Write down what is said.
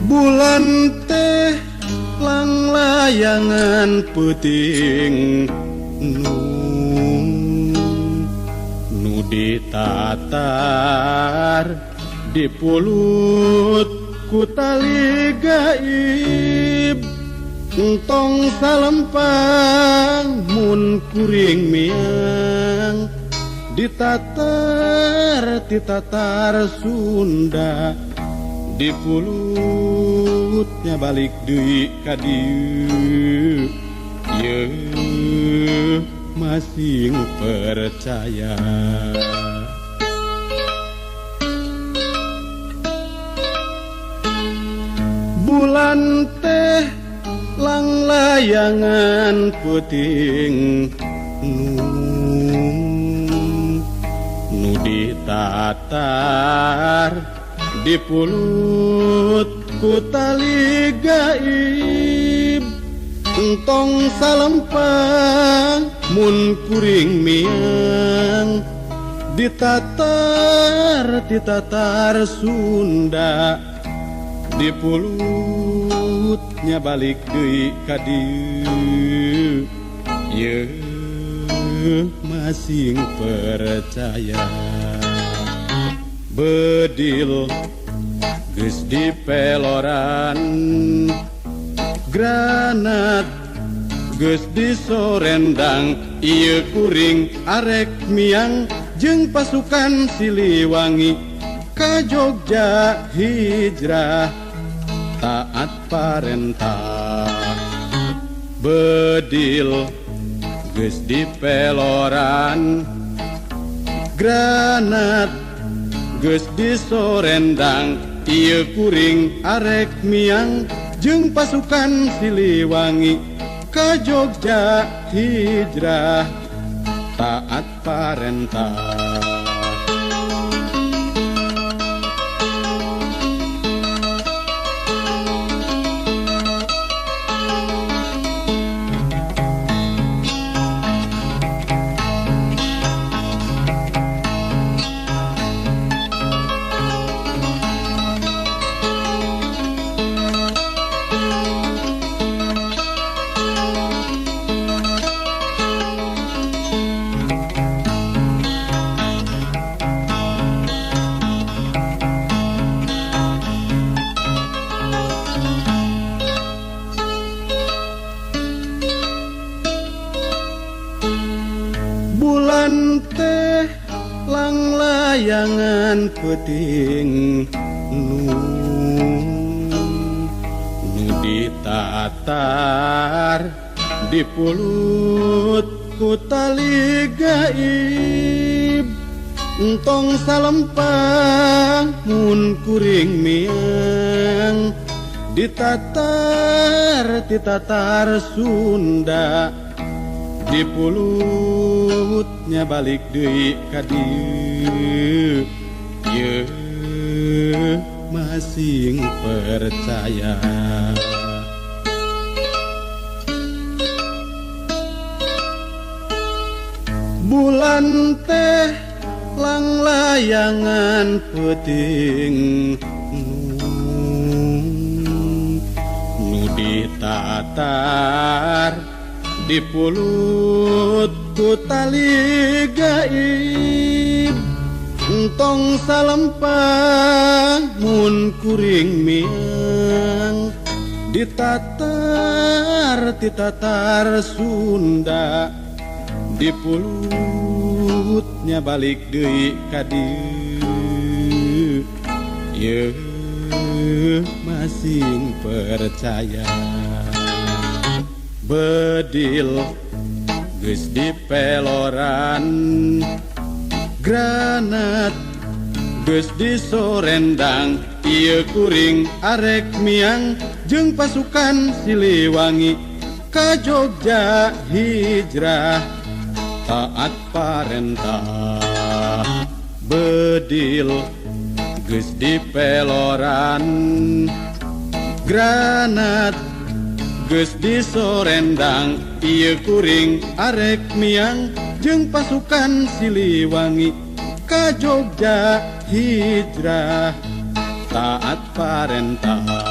Bulan teh lang layangan peuting nu ditatar dipulut ku tali gaib entong salempang mun kuring miang ditatar Sunda dipulutnya balik deui ka dieu ye masing percaya. Bulan teh lang layangan peuting nu ditatar dipulut ku tali gaib entong salempang mun kuring miang ditatar Sunda dipulutnya balik deui ka dieu ye masing percaya. Bedil geus dipeloran granat geus disorendang ieu kuring arek miang jeung pasukan Siliwangi ka Jogja hijrah taat parentah. Bedil geus dipeloran granat geus disorendang ieu kuring arek miang jeung pasukan Siliwangi ka Jogja hijrah taat parentah. Bulan teh lang layangan peuting nu ditatar dipulut ku tali gaib entong salempang mun kuring miang ditatar Sunda dipulutnya balik deui ka dieu ye masing percaya. Bulan teh lang layangan peuting nu ditatar dipulut ku tali gaib entong salempang mun kuring miang ditatar Sunda dipulutnya balik deui ka dieu ye masing percaya. Bedil geus dipeloran granat geus disorendang ieu kuring arek miang jeung pasukan Siliwangi ka Jogja hijrah taat parentah. Bedil geus dipeloran granat geus disorendang ieu kuring arek miang jeung pasukan Siliwangi ka Jogja hijrah taat parentah.